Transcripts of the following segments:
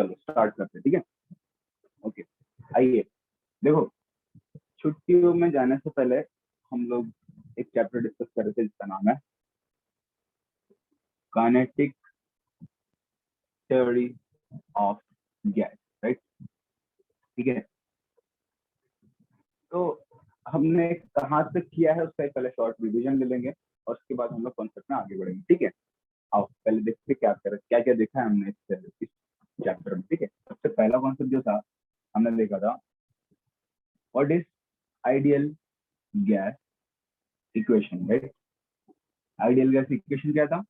चलो स्टार्ट करते हैं, ठीक है। ओके, आइए देखो, छुट्टियों में जाने से पहले हम लोग एक चैप्टर डिस्कस कर रहे थे जिसका नाम है kinetic theory of gas, right. ठीक है, तो हमने कहाँ तक किया है उसका एक पहले शॉर्ट रिवीजन ले लेंगे और उसके बाद हम लोग कॉन्सेप्ट में आगे बढ़ेंगे, ठीक है। आओ पहले देखते क्या क्या देखा है हमने इस चैप्टर में, ठीक है। सबसे पहला कॉन्सेप्ट जो था हमने देखा था what is ideal gas equation, right. Ideal gas equation क्या था?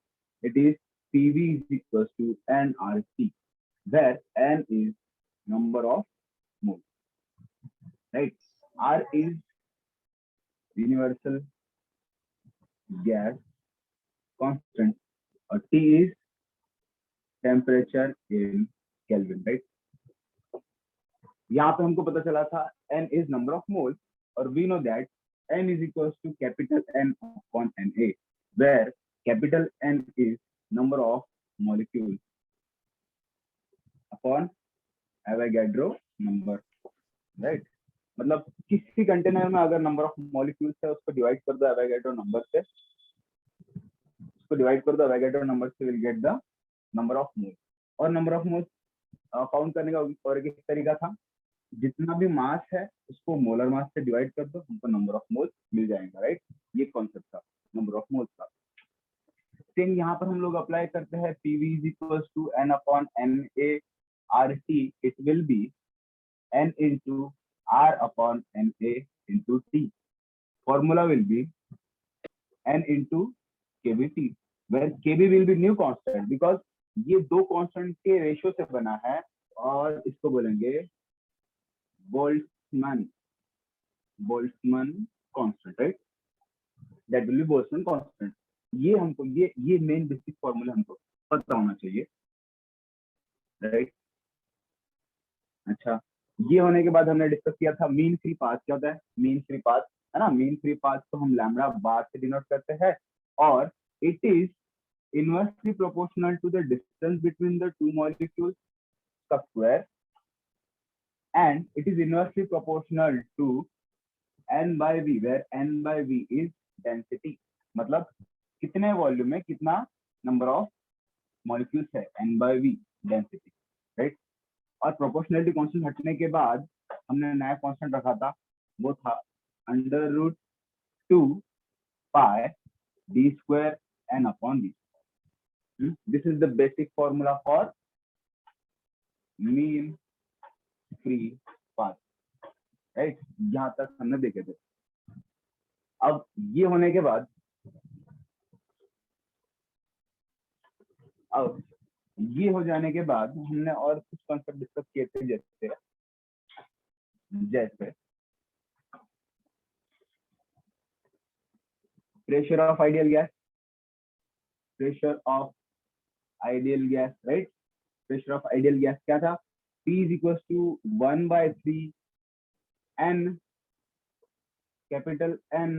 It is PV is equals to nRT where n is number of moles, right. R is universal gas constant और T is temperature in Kelvin, right. यहाँ पे हमको पता चला था n is number of moles और we know that n is equals to capital N upon Na where capital N is number of molecules upon Avogadro number, right. मतलब किसी container में अगर नंबर ऑफ मॉलिक्यूल्स है उसको divide कर दो Avogadro number से, will get the number of moles. और नंबर ऑफ मोल्स काउंट करने का और एक तरीका था, जितना भी मास है उसको मोलर मास से डिवाइड कर दो, हमको नंबर ऑफ मोल्स मिल जाएगा, राइट। ये कॉन्सेप्ट था नंबर ऑफ मोल्स का। सेम यहाँ पर हम लोग अप्लाई करते हैं PV is equals to N upon NaRT, it will be N into R upon Na into T. Formula will be N into KBT, where KB will be new constant because ये दो constant के ratio से बना है और इसको बोलेंगे Boltzmann constant, right. That will B Boltzmann constant. ये हमको ये मेन बेसिक फॉर्मूला हमको पता होना चाहिए, राइट। अच्छा, ये होने के बाद हमने डिस्कस किया था मीन फ्री पाथ क्या होता है। मीन फ्री पाथ है ना, मीन फ्री पाथ को हम लैम्बडा बार से डिनोट करते हैं और it is inversely proportional to the distance between the two molecules का square and it is inversely proportional to n by v where n by v is density, मतलब कितने volume में कितना नंबर ऑफ मॉलिक्यूल्स है, n by v density, right. और proportionality constant हटने के बाद हमने नया कांस्टेंट रखा था, वो था √2 pi d square n upon v. This is the basic formula for mean free path, right. यहाँ तक हमने देखे थे। अब ये होने के बाद ये हो जाने के बाद हमने और कुछ कॉन्सेप्ट डिस्कस किए थे, जैसे pressure of ideal gas, right. Pressure of ideal gas क्या था? P is equals to 1/3 n capital N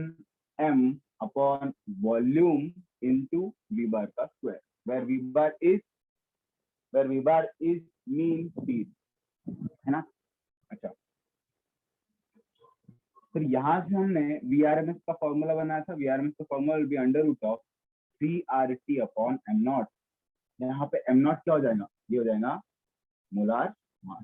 m upon volume into V bar का square, where V bar is mean speed, है ना। अच्छा, फिर यहाँ से हमने VRMS का फॉर्मूला बनाया था। VRMS का formula will be √3RT upon m0। यहाँ पे m0 क्या हो जाएगा? ये हो जाएगा मोलार मास।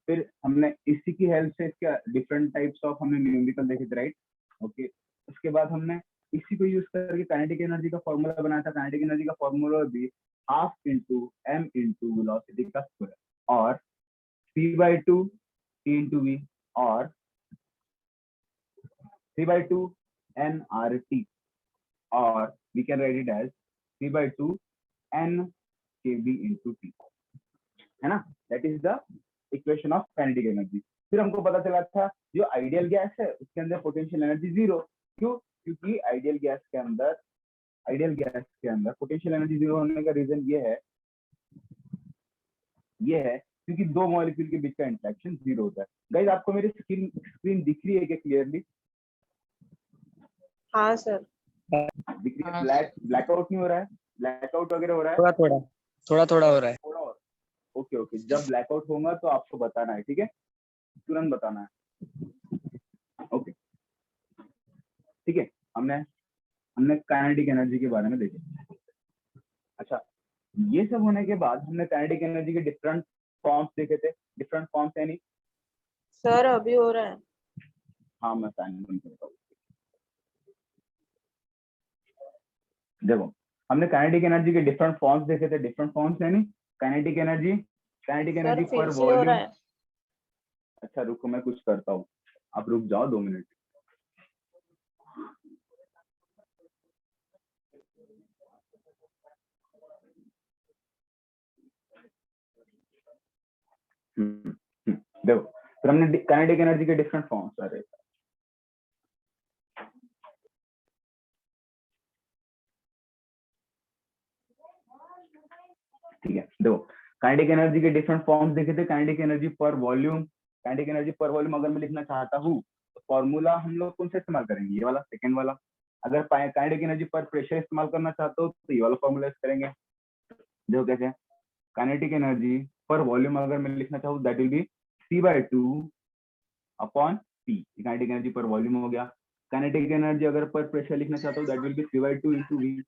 फिर हमने इसी की हेल्प से इसका डिफरेंट टाइप्स ऑफ हमने न्यूमेरिकल देखे थे, राइट। ओके, उसके बाद हमने इसी को यूज करके काइनेटिक एनर्जी का फॉर्मूला बनाया था। काइनेटिक एनर्जी का फॉर्मूला भी ½ into m into वेलोसिटी का स्क्वायर और 3/2 T into V और 3/2 nRT और we can write it as 3/2 n kb into T, है ना। That is the equation of kinetic energy. फिर हमको पता चला था जो आइडियल गैस है उसके अंदर पोटेंशियल एनर्जी जीरो। क्यों? क्योंकि आइडियल गैस के अंदर पोटेंशियल एनर्जी जीरो होने का रीजन ये है क्योंकि दो मॉलिक्यूल के बीच का इंटरेक्शन जीरो होता है। गाइस, आपको मेरी स्क्रीन दिख रही है क्या क्लियरली? हाँ सर, दिख रही है। ब्लैकआउट नहीं हो रहा है? ब्लैकआउट वगैरह हो रहा है? थोड़ा थोड़ा हो रहा है। थोड़ा हो ओके ओके, जब ब्लैकआउट होगा तो आपको बताना है, ठीक है, तुरंत बताना है। ओके ठीक है, हमने हमने काइनेटिक एनर्जी के बारे में देखे। अच्छा, ये सब होने के बाद हमने काइनेटिक एनर्जी के डिफरेंट फॉर्म्स देखे थे। डिफरेंट फॉर्म्स यानी, सर अभी हो रहा है। हाँ मैं साइन बंद करता हूँ। देखो, हमने काइनेटिक एनर्जी के डिफरेंट फॉर्म्स देखे थे। डिफरेंट फॉर्म्स यानी काइनेटिक एनर्जी सर फिर पर से हो रहा वॉल्यूम। है। अच्छा रुको, मैं कुछ करता हूँ, आप रुक जाओ 2 मिनट। देखो, फिर हमने काइनेटिक एनर्जी के डिफरेंट फॉर्म्स, अरे ठीक है, देखो काइनेटिक एनर्जी के डिफरेंट फॉर्म्स देखे थे। काइनेटिक एनर्जी पर वॉल्यूम, काइनेटिक एनर्जी पर वॉल्यूम अगर मैं लिखना चाहता हूँ तो फॉर्मूला हम लोग कौन सा इस्तेमाल करेंगे, ये वाला, सेकंड वाला। अगर काइनेटिक एनर्जी पर प्रेशर इस्तेमाल करना चाहते हो तो ये वाला फॉर्मूला यूज करेंगे। देखो कैसे, काइनेटिक एनर्जी पर वॉल्यूम अगर मैं लिखना चाहूँ that will B C/2 upon P, kinetic energy पर वॉल्यूम हो गया। काइनेटिक एनर्जी अगर पर प्रेशर लिखना चाहता हूँ that will B C/2 into V,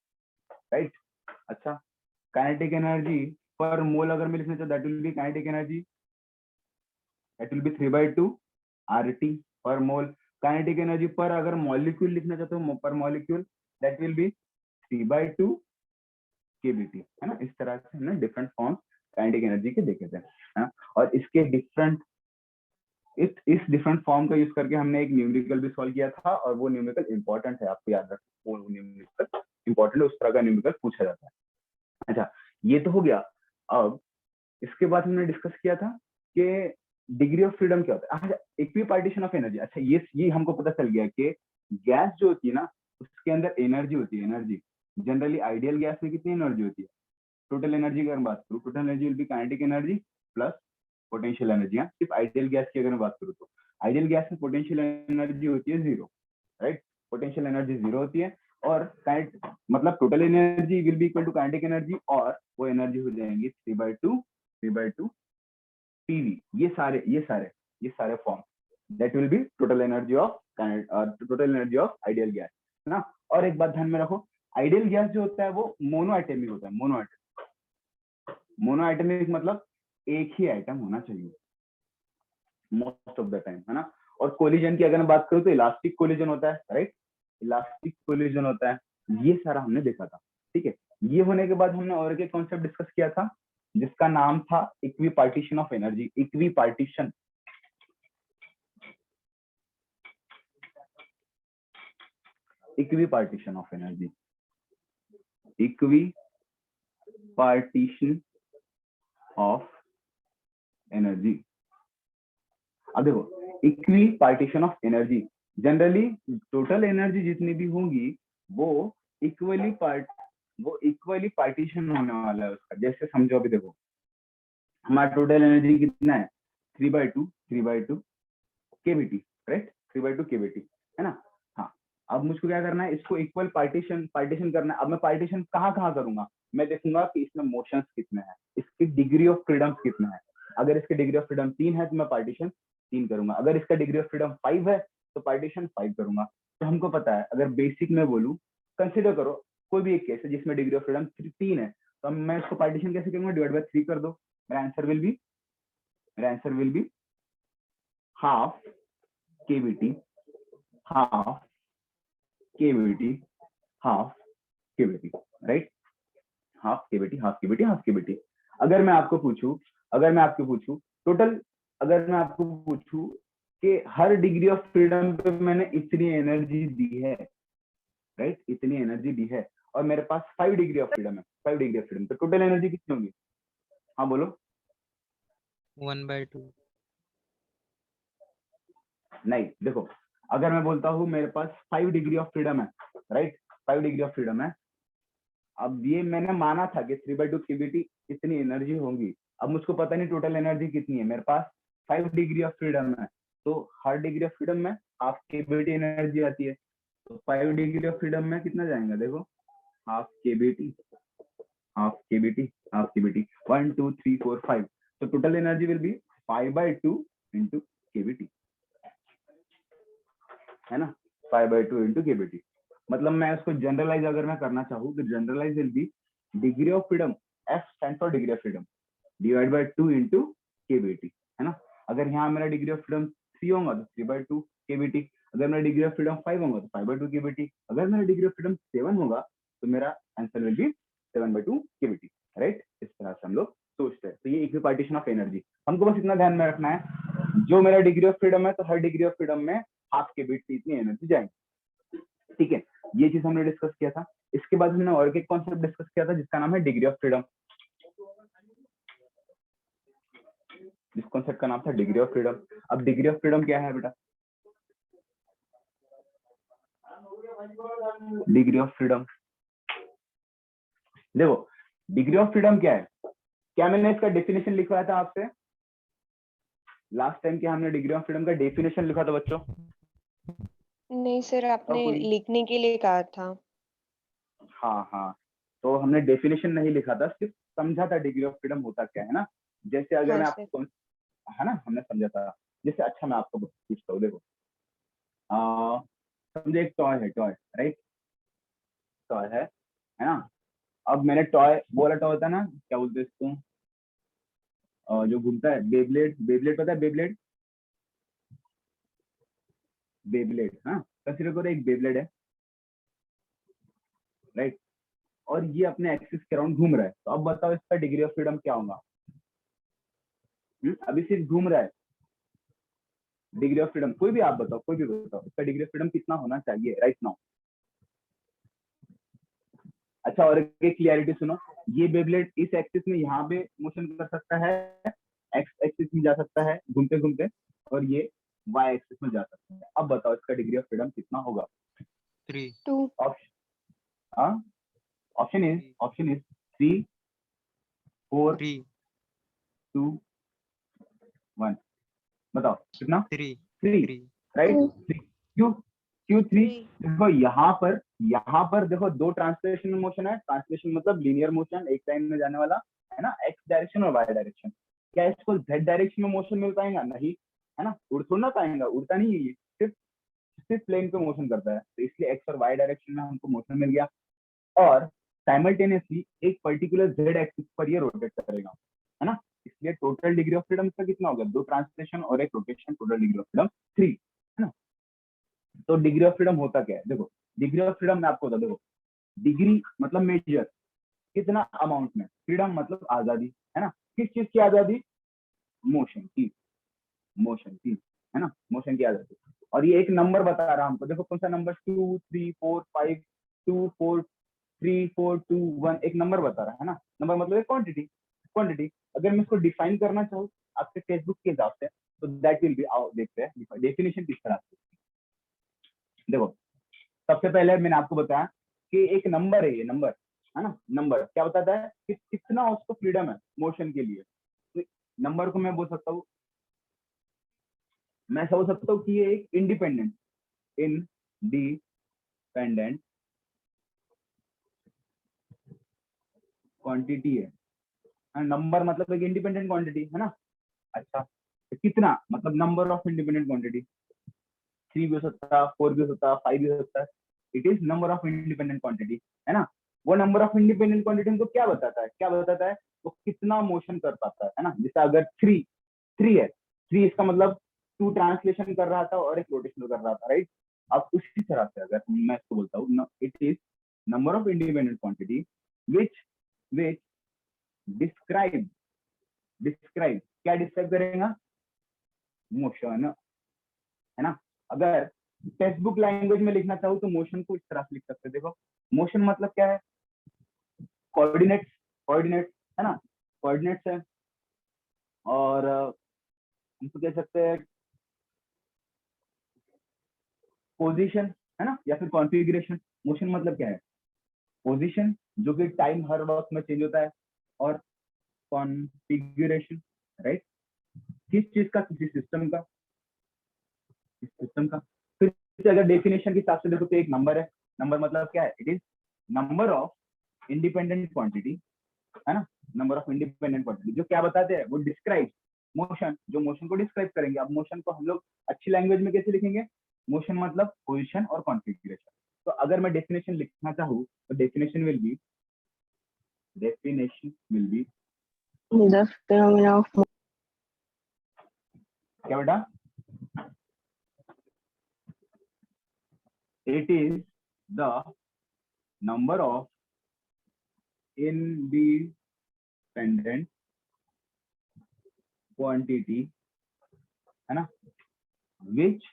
right. अच्छा, काइनेटिक एनर्जी पर मोल अगर मैं लिखना चाहता हूँ that will B kinetic energy, that will B 3/2 RT पर मोल। काइनेटिक एनर्जी पर अगर मॉलिक्यूल लिखना चाहता हूँ पर molecule, that will B 3/2 KBT, है ना। इस तरह से हमने डिफरेंट फॉर्म काइनेटिक एनर्जी के देखे थे, है ना। और इसके डिफरेंट, इस डिफरेंट फॉर्म का यूज करके हमने एक न्यूमेरिकल भी सॉल्व किया था, और वो न्यूमेरिकल इंपॉर्टेंट है, आपको याद रखना, वो न्यूमेरिकल इंपॉर्टेंट है, उस तरह का न्यूमेरिकल पूछा जाता है। अच्छा, ये तो हो गया। अब इसके बाद हमने डिस्कस किया था कि डिग्री ऑफ फ्रीडम क्या होता है। अच्छा, इक्विपार्टीशन ऑफ एनर्जी। अच्छा, ये हमको पता चल गया कि गैस जो होती है ना, उसके अंदर एनर्जी होती है, एनर्जी। जनरली आइडियल गैस में कितनी एनर्जी होती है, टोटल एनर्जी की अगर मैं बात करूँ, total energy will B kinetic energy plus potential energy. सिर्फ आइडियल गैस की अगर मैं बात करूँ तो आइडियल गैस में पोटेंशियल एनर्जी होती है 0, राइट। पोटेंशियल एनर्जी 0 होती है, और मतलब total energy will be equal to kinetic energy, और वो एनर्जी हो जाएंगी 3/2 PV। ये सारे form, that will be total energy of ideal gas, है ना। और एक बात ध्यान में रखो, आइडियल गैस जो होता है वो मोनो आइटमिक होता है। मोनो आइटमिक मतलब एक ही आइटम होना चाहिए मोस्ट ऑफ द टाइम, है ना। और कोलिजन की अगर मैं बात करूँ तो इलास्टिक कोलिजन होता है, राइट। इलास्टिक कोलिजन होता है। ये सारा हमने देखा था, ठीक है। ये होने के बाद हमने और एक कॉन्सेप्ट डिस्कस किया था जिसका नाम था equipartition of energy. Equipartition of energy, equipartition of energy. अब देखो, equi partition of energy, generally total energy जितनी भी होंगी वो इक्वली पार्टीशन होने वाला है उसका। जैसे समझो, अभी देखो हमारा टोटल एनर्जी कितना है, 3/2 KBT, राइट। 3/2 KBT, है ना। हाँ, अब मुझको क्या करना है, इसको इक्वल पार्टीशन करना है। अब मैं पार्टीशन कहाँ करूंगा, मैं देखूंगा कि इसमें मोशंस कितने हैं, इसकी डिग्री ऑफ फ्रीडम कितना है। अगर इसकी डिग्री ऑफ फ्रीडम 3 है तो मैं पार्टीशन 3 करूंगा। अगर इसका डिग्री ऑफ फ्रीडम 5 है तो पार्टीशन 5 करूंगा। तो हमको पता है, अगर बेसिक में बोलूं, कंसिडर करो कोई भी एक केस है जिसमें डिग्री ऑफ फ्रीडम 3 है, तो मैं इसको पार्टीशन कैसे करूंगा, डिवाइड बाय 3 कर दो। मेरा answer will be half KBT, half KBT, half KBT, right. Half KBT। अगर मैं आपको पूछूं टोटल, अगर मैं आपको पूछूं कि हर डिग्री ऑफ फ्रीडम पे मैंने इतनी एनर्जी दी है, राइट, इतनी एनर्जी दी है, और मेरे पास 5 डिग्री ऑफ फ्रीडम है, 5 डिग्री ऑफ फ्रीडम, तो टोटल एनर्जी कितनी होगी। हाँ बोलो। 1/2। नहीं, देखो, अगर मैं बोलता हूँ मेरे पास 5 डिग्री ऑफ फ्रीडम है, राइट, 5 डिग्री ऑफ फ्रीडम है। अब ये मैंने माना था कि 3/2 KBT इतनी एनर्जी होगी। अब मुझको पता नहीं टोटल एनर्जी कितनी है, मेरे पास 5 डिग्री ऑफ फ्रीडम है, तो हर डिग्री ऑफ फ्रीडम में हाफ KBT एनर्जी आती है। तो 5 डिग्री ऑफ फ्रीडम में कितना जाएगा, देखो half KBT half kBT, 1 2 3 4 5. So total energy will be 5/2 into kBT, है ना, 5/2 into kBT. मतलब मैं उसको जनरलाइज अगर मैं करना चाहूँ तो generalize will be degree of freedom, F stand for degree of freedom, divide by 2 into kBT, है ना. अगर यहाँ मेरा डिग्री ऑफ फ्रीडम 3 होगा तो 3/2 kBT, अगर मेरा डिग्री ऑफ फ्रीडम 5 होगा तो 5/2 kBT, अगर मेरा डिग्री ऑफ फ्रीडम 7 होगा तो मेरा answer will be 7/2 kBT, right. इस तरह से हम लोग सोचते हैं. तो ये इक्विपार्टीशन ऑफ एनर्जी, हमको बस इतना ध्यान में रखना है, जो मेरा डिग्री ऑफ फ्रीडम है तो हर डिग्री ऑफ फ्रीडम में हाफ kBT इतनी एनर्जी जाएगी. ठीक है, ये चीज हमने डिस्कस किया था. इसके बाद हमने और एक कॉन्सेप्ट डिस्कस किया था जिसका नाम है डिग्री ऑफ फ्रीडम. जिस कॉन्सेप्ट का नाम था डिग्री ऑफ फ्रीडम. अब डिग्री ऑफ फ्रीडम क्या है बेटा? डिग्री ऑफ फ्रीडम, देखो डिग्री ऑफ फ्रीडम क्या है? क्या मैंने इसका डेफिनेशन लिखवाया था आपसे लास्ट टाइम? क्या हमने डिग्री ऑफ फ्रीडम का डेफिनेशन लिखा था बच्चों? नहीं सर, आपने कोई? लिखने के लिए कहा था. हाँ हाँ, तो हमने डेफिनेशन नहीं लिखा था, सिर्फ समझा था डिग्री ऑफ फ्रीडम होता क्या है ना. जैसे अगर हाँ मैं सर. आपको, है ना, हमने समझा था. जैसे अच्छा मैं आपको पूछता हूँ, देखो समझे एक टॉय है, टॉय, राइट, टॉय है ना. अब मैंने टॉय, वो वाला टॉय होता है ना, क्या बोलते हैं इसको, जो घूमता है, बेब्लेड. बेब्लेड पता है? बेब्लेड, बेब्लेड, हाँ. कंसीडर करो एक बेब्लेड है, राइट, और ये अपने एक्सिस के अराउंड घूम रहा है. तो अब बताओ इसका डिग्री ऑफ फ्रीडम क्या होगा? अभी सिर्फ घूम रहा है. डिग्री ऑफ फ्रीडम कोई भी आप बताओ, कोई भी बताओ, इसका डिग्री ऑफ फ्रीडम कितना होना चाहिए राइट नाउ? अच्छा, और एक क्लियरिटी सुनो, ये बेब्लेड इस एक्सिस में यहाँ पे मोशन कर सकता है, एक्स एक्सिस में जा सकता है घूमते घूमते, और ये वाई एक्सिस में जा सकता है. अब बताओ इसका डिग्री ऑफ फ्रीडम कितना होगा? 3 2. Option is 3 4 3 2 1. बताओ कितना? 3 3, राइट. 2. क्यों क्यों 3? 3. देखो यहाँ पर देखो दो ट्रांसलेशन मोशन है. ट्रांसलेशन मतलब लीनियर मोशन, एक टाइम में जाने वाला, है ना, एक्स डायरेक्शन और वाई डायरेक्शन. क्या इसको जेड डायरेक्शन में मोशन मिल पाएगा? नहीं, है ना, उड़ थोड़ा ना पाएगा, उड़ता नहीं है ये, सिर्फ सिर्फ प्लेन पे मोशन करता है. तो इसलिए एक्स और वाई डायरेक्शन में हमको मोशन मिल गया, और साइमल्टेनियसली एक पर्टिकुलर जेड एक्सिस पर ये रोटेट करेगा, है ना. इसलिए टोटल डिग्री ऑफ फ्रीडम का कितना होगा? 2 ट्रांसलेशन और 1 rotation, total degree of freedom 3, है ना. तो डिग्री ऑफ फ्रीडम होता क्या है? देखो डिग्री ऑफ फ्रीडम में आपको बता, देखो डिग्री मतलब मेजर, कितना अमाउंट में, फ्रीडम मतलब आजादी, है ना. किस चीज की आजादी? मोशन की, मोशन की, है ना, मोशन की आजादी. और ये एक नंबर बता रहा हमको, देखो कौन सा नंबर? 2 3 4 5 2 4 3 4 2 1, एक नंबर बता रहा है ना. नंबर मतलब एक क्वांटिटी, क्वांटिटी. अगर मैं इसको डिफाइन करना चाहूँ आपके टेक्स्ट के हिसाब से, तो दैट विल बी, आओ देखते हैं डेफिनेशन किस तरह से. देखो सबसे पहले मैंने आपको बताया कि एक नंबर है, ये नंबर, है ना. नंबर क्या बताता है कि कितना उसको फ्रीडम है मोशन के लिए. तो नंबर को मैं बोल सकता हूँ, मैं ऐसा बोल सकता हूँ कि ये एक इंडिपेंडेंट क्वांटिटी है. नंबर मतलब एक इंडिपेंडेंट क्वांटिटी, है ना. अच्छा, तो कितना मतलब नंबर ऑफ इंडिपेंडेंट क्वांटिटी? 3 भी हो सकता है, 4 भी हो सकता है, 5 भी हो सकता है. It is number of independent quantity, है ना. वो नंबर ऑफ इंडिपेंडेंट क्वांटिटी हमको क्या बताता है? क्या बताता है? वो कितना मोशन कर पाता है ना. जैसे अगर 3 है, 3 इसका मतलब 2 ट्रांसलेशन कर रहा था और 1 रोटेशन कर रहा था, राइट. अब उसी तरह से अगर मैं इसको बोलता हूँ, it is number of independent quantity which which describe, describe क्या डिस्क्राइब करेगा? मोशन, है ना. अगर टेक्स्ट बुक लैंग्वेज में लिखना चाहूँ तो मोशन को इस तरह से लिख सकते हैं. देखो मोशन मतलब क्या है? कोऑर्डिनेट्स, कोऑर्डिनेट्स, है ना, कोऑर्डिनेट्स है. और हम तो कह सकते हैं पोजीशन, है ना, या फिर कॉन्फ़िगरेशन. मोशन मतलब क्या है? पोजीशन, जो कि टाइम हर वक्त में चेंज होता है, और कॉन्फ़िगरेशन, राइट, किस चीज का? किसी सिस्टम का, इस सिस्टम का. फिर से अगर डेफिनेशन के हिसाब से देखो तो एक नंबर है. नंबर मतलब क्या है? It is number of independent quantity है ना, नंबर ऑफ इंडिपेंडेंट पार्टिकल, जो क्या बताते हैं, वो डिस्क्राइब मोशन, जो मोशन को डिस्क्राइब करेंगे। अब मोशन को हम लोग अच्छी लैंग्वेज में कैसे लिखेंगे, मोशन मतलब पोजीशन और कॉन्फ़िगरेशन। तो अगर मैं डेफिनेशन लिखना चाहूँ तो definition will be The phenomena of क्या बेटा, it is the number of independent quantity, है ना, which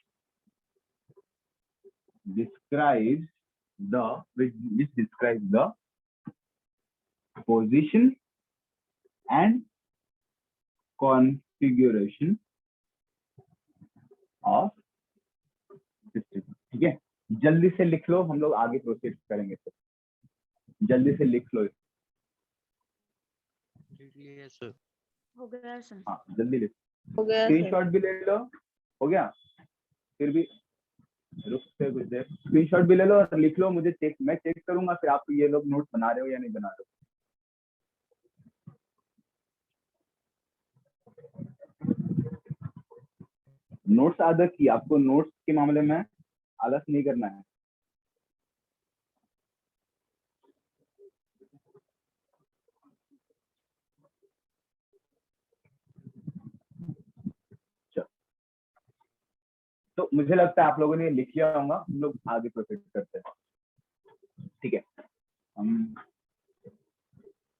describes the position and configuration of system। ठीक है, जल्दी से लिख लो, हम लोग आगे प्रोसीड करेंगे। तो जल्दी से लिख लो। सर हो गया सर। हाँ जल्दी लिख, हो गया सर। स्क्रीनशॉट भी ले लो। हो गया, फिर भी रुक से कुछ देर, स्क्रीनशॉट भी ले लो और लिख लो, मुझे चेक, मैं चेक करूंगा फिर आप ये लोग नोट बना रहे हो या नहीं बना रहे हो। नोट्स आदत की, आपको नोट्स के मामले में आलस नहीं करना है। तो मुझे लगता है आप लोगों ने लिख लिया होगा, हम लोग आगे प्रोसीड करते हैं। ठीक है, हम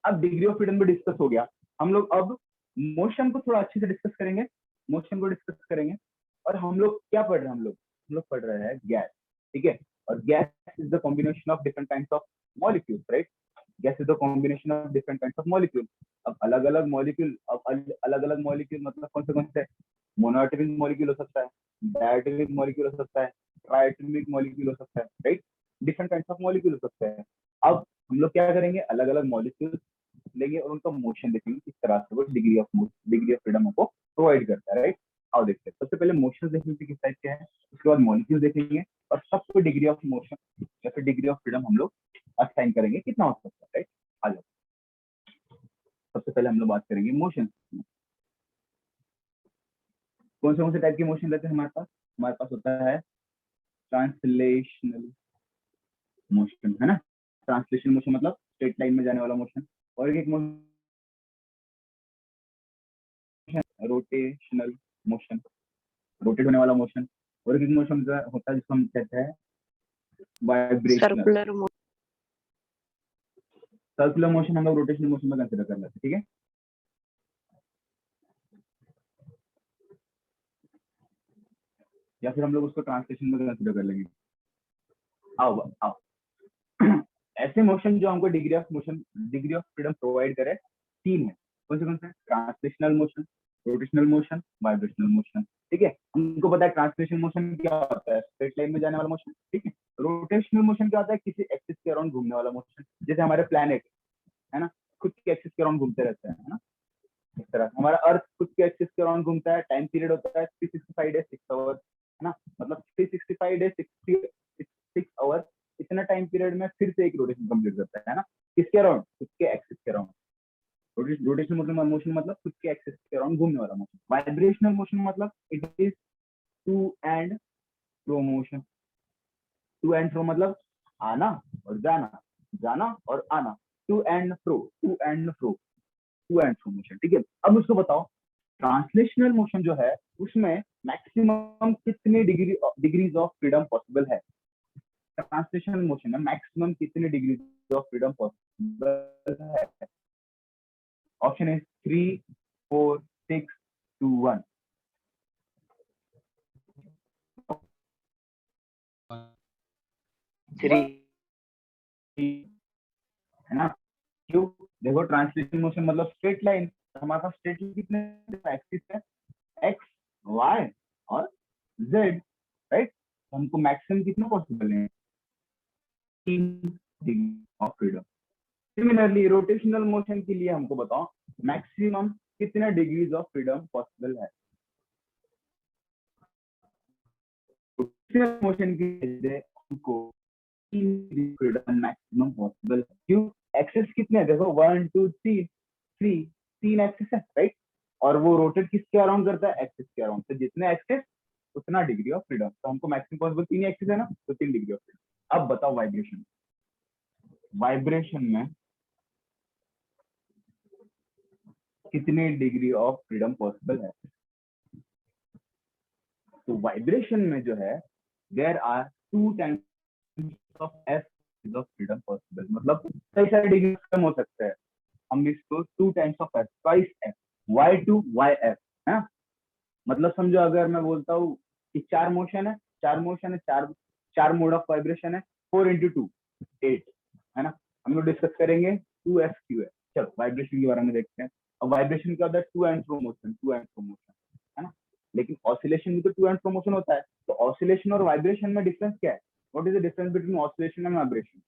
अब डिग्री ऑफ फ्रीडम भी डिस्कस हो गया, हम लोग अब मोशन को थोड़ा अच्छे से डिस्कस करेंगे। मोशन को डिस्कस करेंगे और हम लोग क्या पढ़ रहे हैं, हम लोग पढ़ रहे हैं गैस। ठीक है, और gas is the combination of different kinds of molecules, right. Gas is the combination of different kinds of molecule. अब अलग अलग मॉलिक्यूल, मतलब कौन से मोनोएटॉमिक मॉलिक्यूल हो सकता है, डायटोमिक मॉलिक्यूल हो सकता है, ट्राइएटॉमिक मॉलिक्यूल हो सकता है, right. Different kinds of molecule हो सकते हैं। अब हम लोग क्या करेंगे, अलग अलग मॉलिक्यूल लेंगे और उनका मोशन देखेंगे, किस तरह से वो डिग्री ऑफ फ्रीडम हमको प्रोवाइड करता है, राइट। आओ देखते हैं, सबसे पहले मोशन देखेंगे किस टाइप के हैं, उसके बाद मॉलिक्यूल देखेंगे और सबको डिग्री ऑफ मोशन या फिर डिग्री ऑफ फ्रीडम हम लोग असाइन करेंगे, कितना हो सकता है, राइट। आ जाओ, सबसे पहले हम लोग बात करेंगे मोशन। कौन से टाइप के मोशन रहते हैं हमारे पास होता है ट्रांसलेशनल मोशन, है ना। ट्रांसलेशनल मोशन मतलब स्ट्रेट लाइन में जाने वाला मोशन, और एक मोशन रोटेशनल मोशन, रोटेट होने वाला मोशन, और एक मोशन होता है जिसको हम कहते हैं वाइब्रेशनल। सर्कुलर मोशन हम लोग रोटेशनल मोशन में कंसीडर कर लेते हैं, ठीक है। या फिर हम लोग उसको ट्रांसलेशन में कंसीडर कर लेंगे। आओ ऐसे मोशन जो हमको डिग्री ऑफ फ्रीडम प्रोवाइड करे, तीन है। कौन से translational motion, rotational motion, vibrational motion, ठीक है। उनको पता है ट्रांसलेशनल मोशन क्या होता है, स्ट्रेट लाइन में जाने वाला मोशन, ठीक है। रोटेशनल मोशन क्या होता है, किसी एक्सिस के अराउंड घूमने वाला मोशन, जैसे हमारे प्लैनेट है ना, खुद के एक्सिस के अराउंड घूमते रहते हैं, है ना। इस तरह हमारा अर्थ खुद के एक्सिस के अराउंड घूमता है। टाइम पीरियड होता है 365 डेज 6 आवर, है ना, मतलब 365 डेज 6 आवर, इतना टाइम पीरियड में फिर से एक रोटेशन कंप्लीट करता है ना, किसके अराउंड, खुद के एक्सिस के अराउंड। रोटेशनल मोशन मतलब खुद के एक्सिस के अराउंड घूमने वाला मोशन। वाइब्रेशनल मोशन मतलब it is to and fro motion. To and fro मतलब आना और जाना, जाना और आना, टू एंड फ्रो मोशन, ठीक है। अब उसको बताओ, ट्रांसलेशनल मोशन जो है उसमें मैक्सिमम कितने डिग्रीज ऑफ फ्रीडम पॉसिबल है। ट्रांसलेशनल मोशन में मैक्सिमम कितने डिग्रीज ऑफ फ्रीडम पॉसिबल है। Option is 3, 4, 6, 2, 1। 3 है ना, क्यों, देखो ट्रांसलेशनल मोशन मतलब स्ट्रेट लाइन, हमारे पास स्ट्रेट लाइन कितने एक्सिस है, एक्स, वाई और जेड, राइट। हमको मैक्सिमम कितना पॉसिबल है, 3 degree of freedom. Similarly rotational motion के लिए हमको बताओ मैक्सिमम कितने डिग्रीज ऑफ फ्रीडम पॉसिबल है। रोटेशनल मोशन के लिए हमको 3 डिग्री फ्रीडम मैक्सिमम पॉसिबल है, क्यों, एक्सेस कितने हैं देखो, 1 2 3 3, 3 एक्सेस है राइट। और वो रोटेट किसके अराउंड करता है, एक्सेस के अराउंड। तो जितने एक्सेस उतना डिग्री ऑफ फ्रीडम। तो हमको मैक्सिमम पॉसिबल 3 एक्सेस है ना, तो 3 डिग्री ऑफ फ्रीडम। अब बताओ वाइब्रेशन, वाइब्रेशन में कितने डिग्री ऑफ फ्रीडम पॉसिबल है। तो वाइब्रेशन में जो है there are 2 times of f of freedom possible, मतलब कई सारे डिग्री फ्रीडम हो सकते हैं। हम इसको 2 times of F, twice F, y2 yf है ना। मतलब समझो अगर मैं बोलता हूँ कि 4 मोशन है, 4 मोशन है, 4 मोड ऑफ वाइब्रेशन है, 4 इंटू 2 8 है ना। हम लोग डिस्कस करेंगे 2f/q है। चलो वाइब्रेशन के बारे में देखते हैं। अब वाइब्रेशन क्या होता है, to and fro motion, to and fro motion है ना। लेकिन ऑसिलेशन भी तो टू एंड फ्रो मोशन होता है। तो ऑसिलेशन और वाइब्रेशन में डिफरेंस क्या है, what is the difference between oscillation and vibration.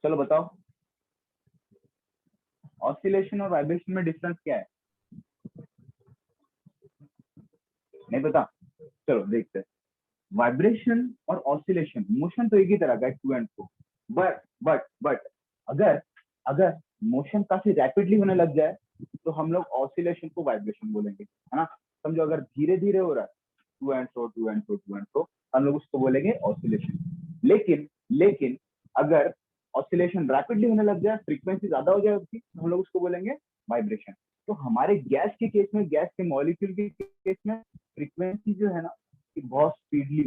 चलो बताओ, ऑसिलेशन और वाइब्रेशन में डिफरेंस क्या है, नहीं पता। चलो देखते हैं। वाइब्रेशन और ऑसिलेशन, मोशन तो एक ही तरह का है, टू एंड फ्रो। बट अगर अगर मोशन काफी रैपिडली होने लग जाए तो हम लोग ऑसिलेशन को वाइब्रेशन बोलेंगे, है ना। समझो अगर धीरे धीरे हो रहा है, to and fro to and fro to and fro, हम लोग उसको बोलेंगे ऑसिलेशन। लेकिन अगर ऑसिलेशन रैपिडली होने लग जाए, फ्रीक्वेंसी ज्यादा हो जाए उसकी, तो हम लोग उसको बोलेंगे वाइब्रेशन। तो हमारे गैस के केस में, गैस के मॉलिक्यूल के केस में फ्रीक्वेंसी जो है ना कि बहुत स्पीडली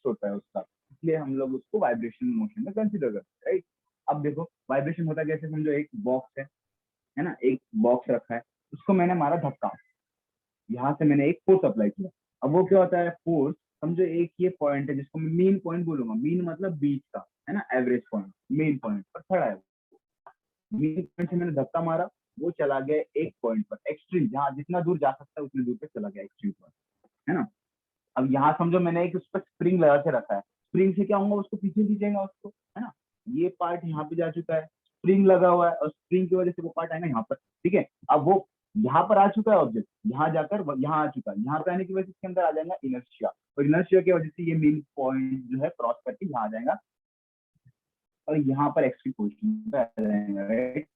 होता है उसका, इसलिए हम लोग उसको वाइब्रेशन मोशन में कंसिडर करते हैं राइट। अब देखो वाइब्रेशन होता कैसे, समझो एक बॉक्स है ना, एक बॉक्स रखा है, उसको मैंने मारा धक्का, यहाँ से मैंने एक फोर्स अप्लाई किया। अब वो क्या होता है, फोर्स, समझो एक ये पॉइंट है जिसको मैं मीन पॉइंट बोलूंगा, मीन मतलब बीच का है ना, एवरेज पॉइंट, मेन पॉइंट पर खड़ा है। मीन पॉइंट से मैंने धक्का मारा, वो चला गया एक पॉइंट पर, एक्सट्रीम, जहाँ जितना दूर जा सकता है उतनी दूर पे चला गया एक्सट्रीम पर, है ना। अब यहाँ समझो मैंने एक उस पर स्प्रिंग लगा के रखा है, स्प्रिंग से क्या होगा, उसको पीछे खींचेगा उसको, है ना। ये पार्ट यहाँ पे जा चुका है, स्प्रिंग लगा हुआ है, और स्प्रिंग की वजह से वो पार्ट आएगा यहाँ पर, ठीक है। अब वो यहाँ पर आ चुका है ऑब्जेक्ट, यहाँ जाकर यहाँ आ चुका है, यहाँ पे आने की वजह से इसके अंदर आ जाएगा इनर्शिया, और इनर्शिया की वजह से ये मेन पॉइंट जो है क्रॉस करके यहाँ आ जाएगा, और यहाँ पर एक्सट्रीम पोजिशन पे आ जाएगा राइट।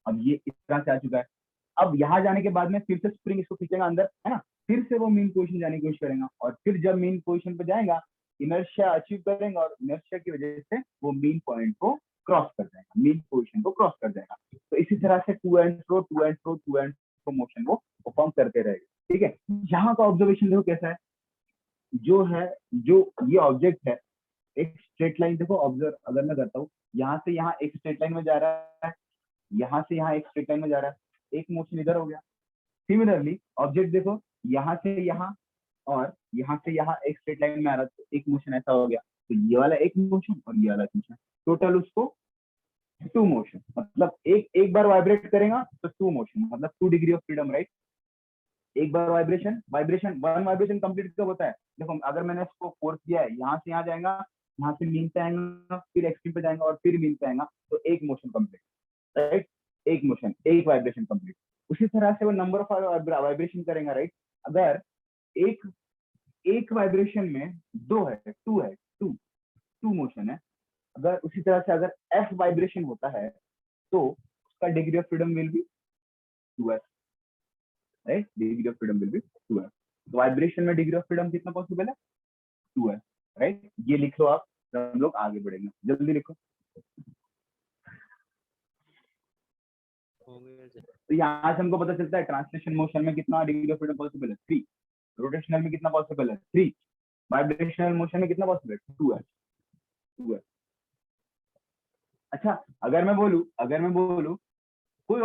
अब ये इस तरह से आ चुका है। अब यहाँ जाने के बाद में फिर से स्प्रिंग इसको खींचेगा अंदर, है ना, फिर से वो मेन पोजीशन जाने की कोशिश करेगा, और फिर जब मेन पोजीशन पे जाएगा इनर्शिया अचीव करेंगे, और इनर्शिया की वजह से वो मेन पॉइंट को क्रॉस कर जाएगा, मेन पोजीशन को क्रॉस कर जाएगा। तो इसी तरह से to and fro to and fro to and fro motion वो परफॉर्म करते रहेगा, ठीक है। यहाँ का ऑब्जर्वेशन देखो कैसा है, जो है, जो ये ऑब्जेक्ट है, एक स्ट्रेट लाइन देखो, ऑब्जर्व अगर मैं करता हूँ, यहाँ से यहाँ एक स्ट्रेट लाइन में जा रहा है, यहाँ से यहाँ एक स्ट्रेट लाइन में जा रहा है, एक मोशन इधर हो गया। सिमिलरली ऑब्जेक्ट देखो, यहाँ से यहाँ और यहाँ से यहाँ एक स्ट्रेट लाइन में आ रहा है, तो एक मोशन ऐसा हो गया, तो ये वाला एक मोशन और ये वाला एक मोशन, टोटल उसको 2 मोशन, मतलब एक एक बार वाइब्रेट करेगा तो 2 मोशन, मतलब 2 डिग्री ऑफ फ्रीडम राइट। एक बार वाइब्रेशन, वन वाइब्रेशन कंप्लीट कब होता है, देखो अगर मैंने इसको फोर्स दिया है, यहाँ से यहाँ जाएगा, यहाँ से मीन पे आएगा, फिर एक्सट्रीम पे जाएगा, और फिर मीन पे आएगा, तो एक मोशन कंप्लीट राइट, एक मोशन, एक वाइब्रेशन कंप्लीट। उसी तरह से वो नंबर ऑफ वाइब्रेशन करेंगे राइट। अगर एक एक वाइब्रेशन में दो है, टू मोशन है, अगर उसी तरह से अगर एफ वाइब्रेशन होता है तो उसका degree of freedom will be 2f right, degree of freedom will be 2f। तो वाइब्रेशन में डिग्री ऑफ फ्रीडम कितना पॉसिबल है, 2f राइट। ये लिख लो आप, हम लोग आगे बढ़ेंगे, जल्दी लिखो। तो यहाँ से हमको पता चलता है ट्रांसलेशन मोशन में कितना डिग्री ऑफ फ्रीडम पॉसिबल है, 3। रोटेशनल में कितना पॉसिबल है, 3। वाइब्रेशनल मोशन में कितना पॉसिबल है, 2 है। अच्छा अगर मैं बोलूं कोई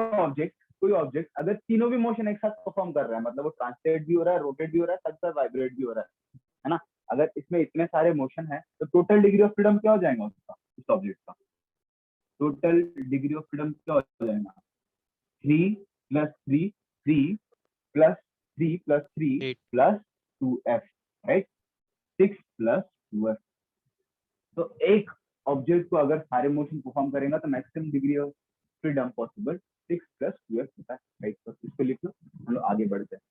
ऑब्जेक्ट अगर तीनों भी मोशन एक साथ परफॉर्म कर रहा है, मतलब वो ट्रांसलेट भी हो रहा है, रोटेट भी हो रहा है, साथ साथ वाइब्रेट भी हो रहा है ना। अगर इसमें इतने सारे मोशन है तो टोटल डिग्री ऑफ फ्रीडम क्या हो जाएगा उसका, उस ऑब्जेक्ट का टोटल डिग्री ऑफ फ्रीडम क्या हो जाएगा, 3 plus 3 3 plus 3 plus 3 plus 2f right, 6 plus 2f। तो एक ऑब्जेक्ट को अगर सारे मोशन परफॉर्म करेगा तो maximum degree of freedom possible 6 + 2x होता है, राइट। तो इसको लिख लो, हम लोग आगे बढ़ते हैं।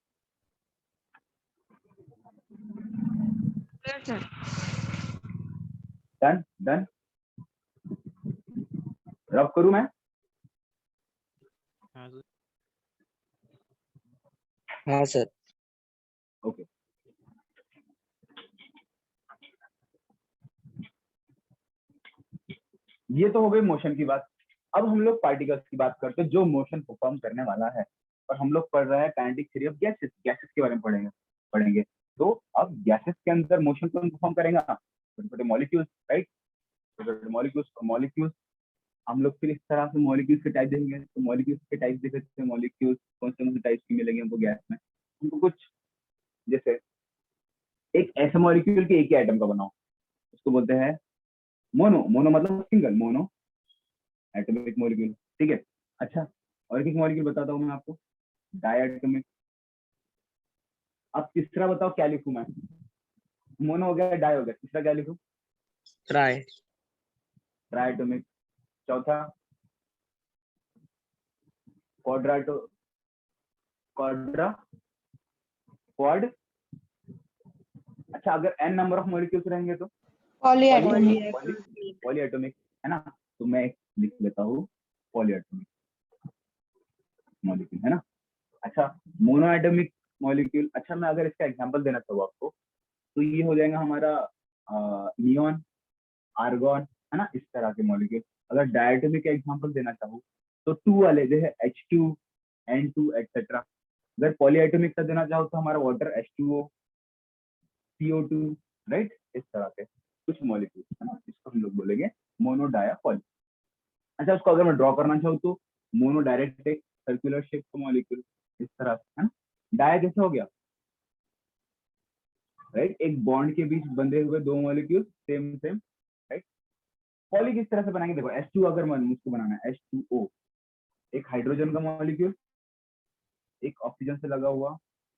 Yes, sir. डन डन, रब करूं मैं? हाँ सर। ओके, ये तो हो गई मोशन की बात। अब हम लोग पार्टिकल्स की बात करते हैं जो मोशन परफॉर्म करने वाला है, और हम लोग पढ़ रहे हैं kinetic theory of gases. Gases के बारे में पढ़ेंगे। तो अब गैसेस के अंदर मोशन कौन परफॉर्म करेगा? छोटे छोटे मॉलिक्यूल्स, राइट। छोटे छोटे मॉलिक्यूल्स हम लोग फिर इस तरह से मॉलिक्यूल्स के टाइप देखेंगे। तो मॉलिक्यूल्स के टाइप देख सकते हैं, मॉलिक्यूल्स कौन से टाइप के मिलेंगे हमको गैस में। हमको कुछ जैसे एक ऐसे मॉलिक्यूल के एक ही आइटम का बनाओ, उसको बोलते हैं मोनो। मोनो मतलब सिंगल, मोनो एटॉमिक मॉलिक्यूल, ठीक है। अच्छा, और एक मॉलिक्यूल बताता हूँ मैं आपको, डायटोमिक। अब तीसरा बताओ क्या लिखूं मैं? मोनो हो गया, डाई हो गया, तीसरा क्या लिखूं? ट्राई। ट्राइटोमिक। चौथा क्वाड्राटो, क्वाड्रा, क्वाड। अच्छा, अगर n नंबर ऑफ मॉलिक्यूल्स रहेंगे तो Polyatomic. पॉलीएटॉमिक, है ना। तो मैं एक लिख लेता हूँ पॉलीएटॉमिक मॉलिक्यूल, है ना। अच्छा, मोनोएटॉमिक मॉलिक्यूल। अच्छा, मैं अगर इसका एग्जांपल देना चाहूँ आपको, तो ये हो जाएगा हमारा नियॉन, आर्गॉन, है ना, इस तरह के मॉलिक्यूल। अगर डायटोमिक का एग्जांपल देना चाहूँ तो 2 वाले जो है H2, N2 एक्सेट्रा। अगर पॉलीएटॉमिक का देना चाहो तो हमारा वाटर H2O, CO2, राइट। इस तरह के कुछ मॉलिक्यूल, है ना, इसको हम लोग बोलेंगे मोनो, डाया, पॉली। अच्छा, उसको अगर मैं ड्रॉ करना चाहूँ तो मोनो डायरेक्ट एक सर्कुलर शेप का मॉलिक्यूल, इस तरह से, है ना। डाया कैसे हो गया? राइट, एक बॉन्ड के बीच बंधे हुए दो molecule, same same, right. Poly किस तरह से बनाएंगे? देखो, H2 अगर मुझको बनाना है, H2O एक हाइड्रोजन का मॉलिक्यूल, एक ऑक्सीजन से लगा हुआ,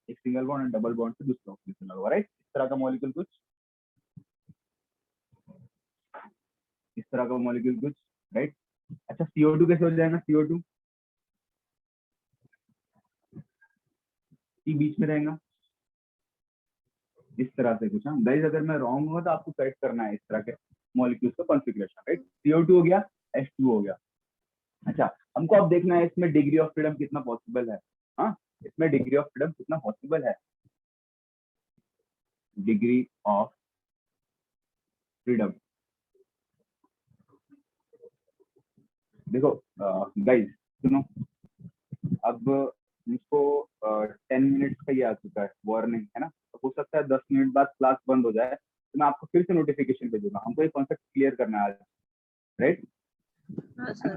एक सिंगल बॉन्ड और डबल बॉन्ड से दूसरा ऑक्सीजन से लगा हुआ, राइट। इस तरह का मॉलिक्यूल कुछ, इस तरह का मॉलिक्यूल कुछ, राइट। अच्छा, CO2 कैसे हो जाएगा? CO2 की बीच में रहेगा, इस तरह से कुछ। हाँ गाइस, अगर मैं रॉन्ग हूँ तो आपको करेक्ट करना है इस तरह के मॉलिक्यूल्स का कॉन्फ़िगरेशन, राइट। CO2 हो गया, H2 हो गया। अच्छा, हमको अब देखना है इसमें डिग्री ऑफ फ्रीडम कितना पॉसिबल है। हाँ, इसमें डिग्री ऑफ फ्रीडम कितना पॉसिबल है? डिग्री ऑफ फ्रीडम, देखो गाइस सुनो, अब मुझको 10 मिनट्स का ये आ चुका है वार्निंग, है ना। तो हो सकता है 10 मिनट बाद क्लास बंद हो जाए, तो मैं आपको फिर से नोटिफिकेशन भेजूंगा। हमको ये कॉन्सेप्ट क्लियर करना है आज, राइट। हाँ सर।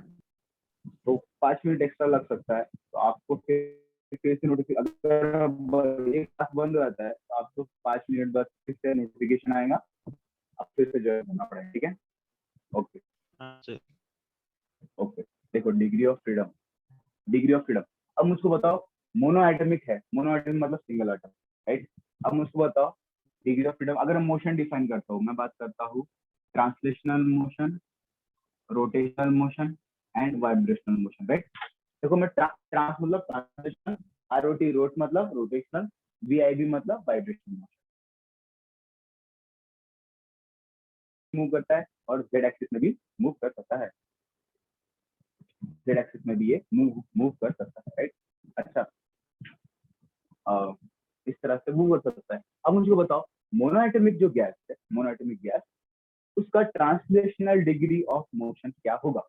तो 5 मिनट एक्स्ट्रा लग सकता है, तो आपको फिर से नोटिफिकेशन, अगर एक क्लास बंद हो जाता है तो आपको 5 मिनट बाद फिर से नोटिफिकेशन आएगा, आप फिर से ज्वाइन करना पड़ेगा, ठीक है। ओके ओके, देखो degree of freedom, degree of freedom. अब मुझको बताओ, मोनो एटमिक है, मोनो एटमिक मतलब सिंगल एटम, राइट। अब मुझको बताओ डिग्री ऑफ फ्रीडम, अगर मोशन डिफाइन करता हूँ, मैं बात करता हूँ translational motion, rotational motion and vibrational motion, right. देखो, मैं ट्रांस मतलब ट्रांसलेशनल, ROT रोट मतलब रोटेशनल, VIB मतलब वाइब्रेशनल मोशन मूव करता है, और Z एक्सिस में भी मूव कर सकता है, Z एक्सिस में भी ये मूव कर सकता है, राइट। अच्छा, इस तरह से मूव कर सकता है। अब मुझे बताओ, मोनोएटमिक जो गैस है, मोनोएटमिक गैस, उसका ट्रांसलेशनल डिग्री ऑफ मोशन क्या होगा?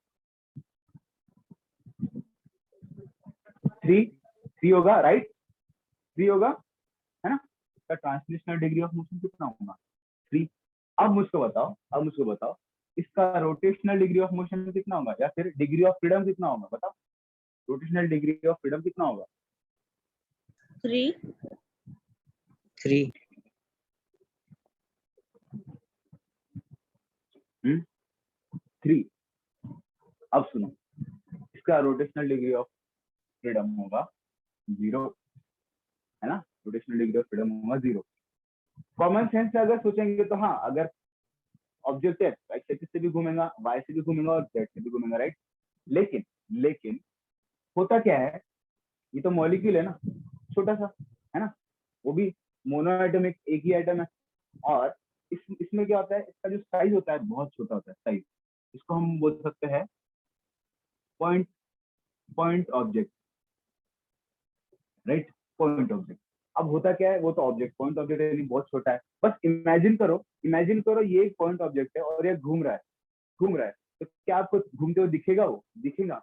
3 होगा, राइट। 3 होगा, है ना। इसका ट्रांसलेशनल डिग्री ऑफ मोशन कितना होगा? 3। अब मुझको बताओ इसका रोटेशनल डिग्री ऑफ मोशन कितना होगा, या फिर डिग्री ऑफ फ्रीडम कितना होगा? बताओ, रोटेशनल डिग्री ऑफ फ्रीडम कितना होगा? 3. 3। 3। अब सुनो, इसका रोटेशनल डिग्री ऑफ फ्रीडम होगा 0, है ना। रोटेशनल डिग्री ऑफ फ्रीडम होगा 0। कॉमन सेंस से अगर सोचेंगे तो हाँ, अगर ऑब्जेक्ट एक्स एक्सिस से भी घूमेगा, वाई से भी घूमेगा और जेड से भी घूमेगा, राइट। लेकिन होता क्या है, ये तो मॉलिक्यूल है ना, छोटा सा, है ना, वो भी मोनोएटॉमिक, एक ही एटम है। और इसमें क्या होता है, इसका जो साइज होता है बहुत छोटा होता है साइज, इसको हम बोल सकते हैं point point object, right, point object. अब होता क्या है, वो तो ऑब्जेक्ट, पॉइंट ऑब्जेक्ट यानी बहुत छोटा है। बस इमेजिन करो ये एक पॉइंट ऑब्जेक्ट है और ये घूम रहा है, घूम रहा है, तो क्या आपको घूमते हुए दिखेगा? वो दिखेगा?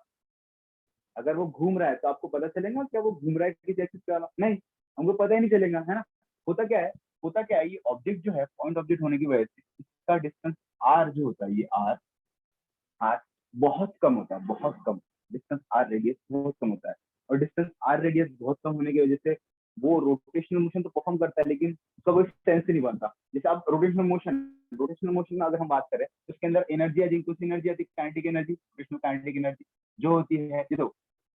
अगर वो घूम रहा है तो आपको पता चलेगा क्या वो घूम रहा है किस एक्सिस पे वाला? नहीं, हमको पता ही नहीं चलेगा, है ना। होता क्या है, ये ऑब्जेक्ट जो है पॉइंट ऑब्जेक्ट होने की वजह से इसका डिस्टेंस आर जो होता है, ये आर आर बहुत कम होता है, बहुत कम। डिस्टेंस आर रेडियस बहुत कम होता है, और डिस्टेंस आर रेडियस बहुत कम होने की वजह से वो रोटेशनल मोशन तो परफॉर्म करता है, लेकिन उसका कोई सेंस नहीं बनता। जैसे आप रोटेशनल मोशन में अगर हम बात करें तो उसके अंदर एनर्जी आती है, कुछ एनर्जी आती है kinetic energy, rotational kinetic energy जो होती है, ये तो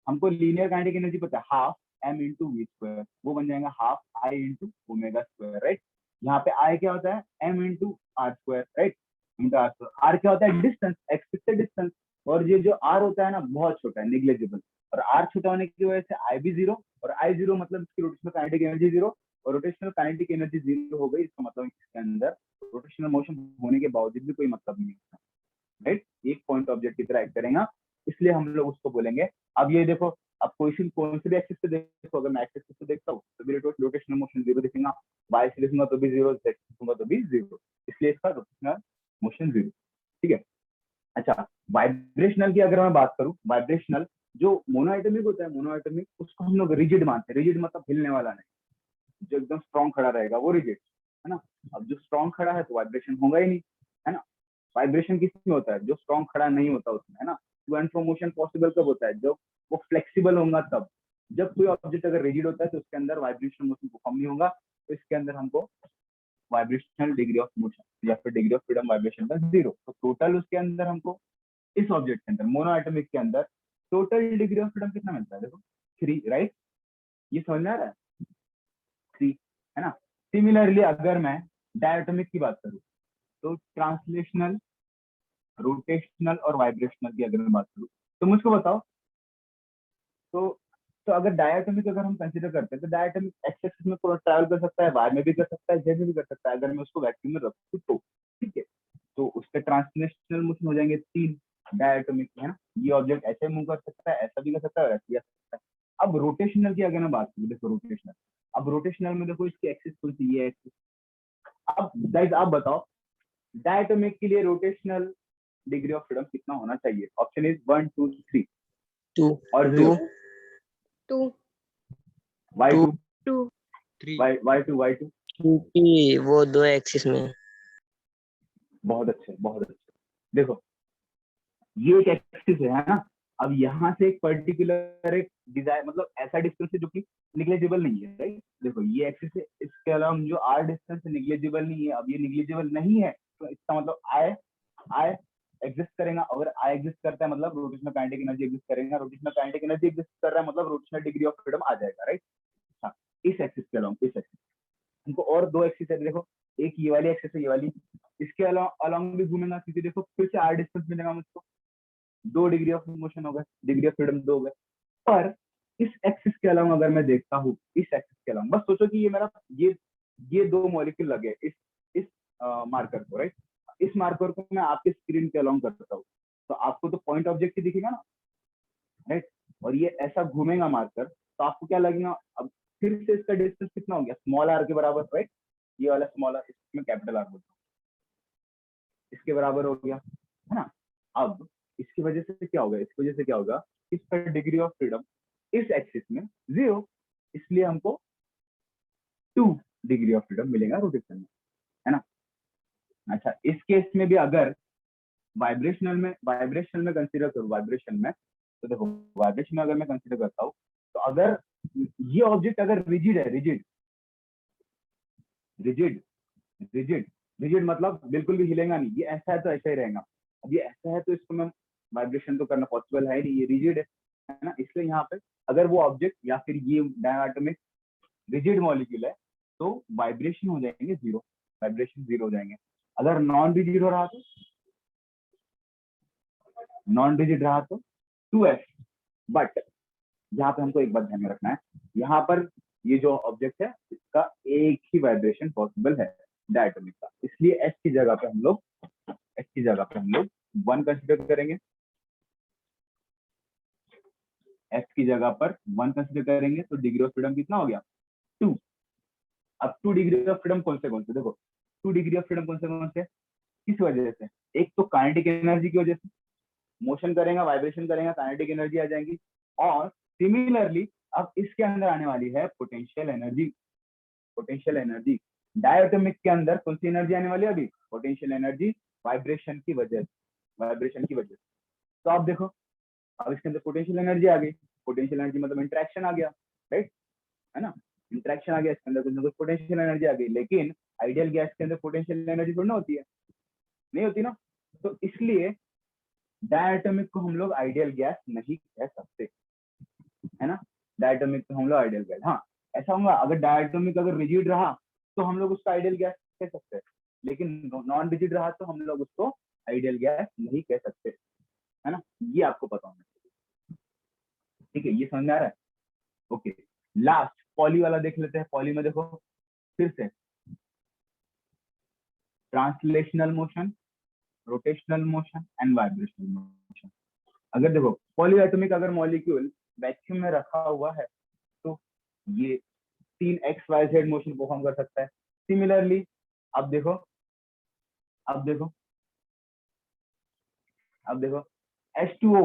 हमको लीनियर काइनेटिक एनर्जी पता है, half m into v square, वो बन जाएगा half I into omega square, right. यहाँ पे आई क्या होता है, m into r square, right, into r square. R क्या होता है, डिस्टेंस, एक्सिस से डिस्टेंस, और ये जो आर होता है ना बहुत छोटा है, निग्लेजिबल, और आर छोटा होने की वजह से आई भी जीरो, और आई जीरो मतलब इसकी रोटेशनल काइनेटिक एनर्जी जीरो, और रोटेशनल काइनेटिक एनर्जी जीरो हो गई, इसका मतलब इसके अंदर रोटेशनल मोशन होने के बावजूद भी कोई मतलब नहीं है, राइट। एक पॉइंट ऑब्जेक्ट की तरह एक्ट करेगा, इसलिए हम लोग उसको बोलेंगे। अब ये देखो, अब क्वेश्चन कौन से भी एक्सिस पे देखो, अगर मैं एक्सिस पे देखता हूँ तो भी रोटेशनल मोशन जीरो दिखेगा, वाई से देखूंगा तो भी जीरो, जेड देखूंगा तो भी जीरो, इसलिए इसका रोटेशनल मोशन जीरो, ठीक है। अच्छा, वाइब्रेशनल की अगर मैं बात करूं, वाइब्रेशनल जो मोनोएटॉमिक होता है, मोनोएटॉमिक उसको हम लोग रिजिड मानते हैं। रिजिड मतलब हिलने वाला नहीं, जो एकदम स्ट्रॉन्ग खड़ा रहेगा वो रिजिड, है ना। अब जो स्ट्रॉन्ग खड़ा है तो वाइब्रेशन होगा ही नहीं, है ना। वाइब्रेशन किसमें होता है, जो स्ट्रॉन्ग खड़ा नहीं होता उसमें, है ना। To and fro motion possible कब होता है, जब वो फ्लेक्सिबल होगा तब। जब कोई ऑब्जेक्ट अगर रिजिड होता है तो उसके अंदर वाइब्रेशन मोशन परफॉर्म नहीं होगा, तो इसके अंदर हमको वाइब्रेशनल डिग्री ऑफ मोशन या फिर डिग्री ऑफ फ्रीडम वाइब्रेशन का जीरो। तो टोटल उसके अंदर हमको, इस ऑब्जेक्ट के अंदर, मोनोएटॉमिक के अंदर टोटल डिग्री ऑफ फ्रीडम कितना मिलता है, देखो 3, राइट। ये समझ में आ रहा है, 3, है ना। सिमिलरली अगर मैं डायटोमिक की बात करूं तो ट्रांसलेशनल, रोटेशनल और वाइब्रेशनल की अगर मैं बात करूं, तो मुझको बताओ, तो अगर डायटोमिक अगर हम कंसीडर करते हैं तो डायटोमिक एक्स एक्सिस में पूरा ट्रैवल कर सकता है, वाई में भी कर सकता है, जेड में भी कर सकता है, अगर मैं उसको वैक्यूम में रखूं तो, ठीक है। तो उसके ट्रांसलेशनल मोशन हो जाएंगे 3 डायटोमिक, है ना। ये ऑब्जेक्ट ऐसे मूव कर सकता है, ऐसा भी कर सकता है और ऐसे भी कर सकता है। अब रोटेशनल की अगर मैं बात करूँ, देखो रोटेशनल, अब रोटेशनल में देखो इसकी एक्सिस कौन सी, ये एक्सिस। अब गाइस आप बताओ, डायटोमिक के लिए रोटेशनल डिग्री ऑफ फ्रीडम कितना होना चाहिए? ऑप्शन इज 1 2 3 2 और 2 0। 2 वाई 2 टू, 2 3 वाई टू। क्योंकि वो दो एक्सिस में है। बहुत अच्छे, बहुत अच्छे। देखो ये एक एक्सिस है ना। अब यहाँ से एक पर्टिकुलर एक डिजाइन, मतलब ऐसा डिस्टेंस है जो कि निग्लेजिबल नहीं है, राइट। देखो ये एक्सिस है, इसके अलावा जो आर डिस्टेंस है निग्लेजिबल नहीं है। अब ये निग्लेजिबल नहीं है तो इसका मतलब आई आई एग्जिस्ट करेगा। अगर आई एग्जिस्ट करता है मतलब रोटेशनल काइनेटिक एनर्जी एग्जिस्ट करेगा, रोटेशनल काइनेटिक एनर्जी एग्जिस्ट कर रहा है मतलब रोटेशनल डिग्री ऑफ फ्रीडम आ जाएगा, राइट। हाँ, इस एक्सिस के अलावा, इस एक्सिस हमको और 2 एक्सिस है, देखो एक ये वाली एक्सिस है, ये वाली, इसके अलावा अलॉन्ग भी घूमेगा, क्योंकि देखो फिर से आर डिस्टेंस मिलेगा मुझको, 2 डिग्री ऑफ मोशन हो गए, डिग्री ऑफ फ्रीडम 2 हो गए। पर इस एक्सिस के अलावा अगर मैं देखता हूँ, इस एक्सिस के अलावा, बस सोचो कि ये मेरा ये 2 मॉलिक्यूल लगे इस मार्कर को, राइट। इस मार्कर को मैं आपके स्क्रीन के अलाउंग करता हूँ, तो आपको तो पॉइंट ऑब्जेक्ट ही दिखेगा ना, राइट। और ये ऐसा घूमेगा मार्कर, तो आपको क्या लगेगा, अब फिर से इसका डिस्टेंस कितना हो गया, स्मॉल आर के बराबर, राइट। ये वाला स्मॉल आर, इसमें कैपिटल आर बोलता हूँ, इसके बराबर हो गया, है ना। अब इसकी वजह से क्या होगा, इसकी वजह से क्या होगा, इसका डिग्री ऑफ फ्रीडम इस एक्सिस में 0, इसलिए हमको 2 डिग्री ऑफ फ्रीडम मिलेगा रोटेशन में, है ना। अच्छा, इस केस में भी अगर वाइब्रेशनल में कंसीडर करूँ, वाइब्रेशन में तो देखो, वाइब्रेशन में अगर मैं कंसीडर करता हूँ तो अगर ये ऑब्जेक्ट अगर रिजिड है, रिजिड रिजिड रिजिड रिजिड मतलब बिल्कुल भी हिलेगा नहीं, ये ऐसा है तो ऐसा ही रहेगा। अब ये ऐसा है तो इसको मैं वाइब्रेशन तो करना पॉसिबल है नहीं, ये रिजिड है ना। इसलिए यहाँ पे अगर वो ऑब्जेक्ट या फिर ये डायटोमिक रिजिड मॉलिक्यूल है तो वाइब्रेशन हो जाएंगे 0, वाइब्रेशन 0 हो जाएंगे। अगर नॉन रिजिड हो रहा तो, नॉन रिजिड रहा तो 2s, बट यहाँ पे हमको एक बात ध्यान में रखना है, यहाँ पर ये जो ऑब्जेक्ट है इसका एक ही वाइब्रेशन पॉसिबल है डायटोमिक का, इसलिए एस की जगह पे हम लोग 1 कंसिडर करेंगे, एस की जगह पर 1 कंसिडर करेंगे, तो डिग्री ऑफ फ्रीडम कितना हो गया 2। अब 2 डिग्री ऑफ फ्रीडम कौन से देखो, 2 डिग्री ऑफ फ्रीडम कौन से किस वजह से, एक तो काइनेटिक एनर्जी की वजह से, मोशन करेगा वाइब्रेशन करेगा काइनेटिक एनर्जी आ जाएगी, और सिमिलरली अब इसके अंदर आने वाली है पोटेंशियल एनर्जी। डायटोमिक के अंदर कौन सी एनर्जी आने वाली है अभी, पोटेंशियल एनर्जी, वाइब्रेशन की वजह से। तो आप देखो अब इसके अंदर पोटेंशियल एनर्जी आ गई, पोटेंशियल एनर्जी मतलब इंटरेक्शन आ गया, राइट, है ना, इंटरेक्शन आ गया, इसके अंदर कुछ ना कुछ पोटेंशियल एनर्जी आ गई, लेकिन आइडियल गैस के अंदर पोटेंशियल एनर्जी थोड़ी ना होती है, नहीं होती ना, तो इसलिए डायटोमिक को हम लोग आइडियल गैस नहीं कह सकते, है ना, डायटोमिक को हम लोग आइडियल गैस, हाँ ऐसा होगा अगर डायटोमिक अगर रिजिड रहा तो हम लोग उसका आइडियल गैस कह सकते हैं, लेकिन नॉन रिजिड रहा तो हम लोग उसको आइडियल गैस नहीं कह सकते, है ना, ये आपको पता होना चाहिए, ठीक है, ये समझ में आ रहा है, ओके। लास्ट पॉली वाला देख लेते हैं, पॉली में देखो फिर से translational motion, rotational motion and vibrational motion. अगर देखो पॉलीएटॉमिक अगर मॉलिक्यूल वैक्यूम में रखा हुआ है तो ये 3 XYZ मोशन परफॉर्म कर सकता है। सिमिलरली अब देखो H2O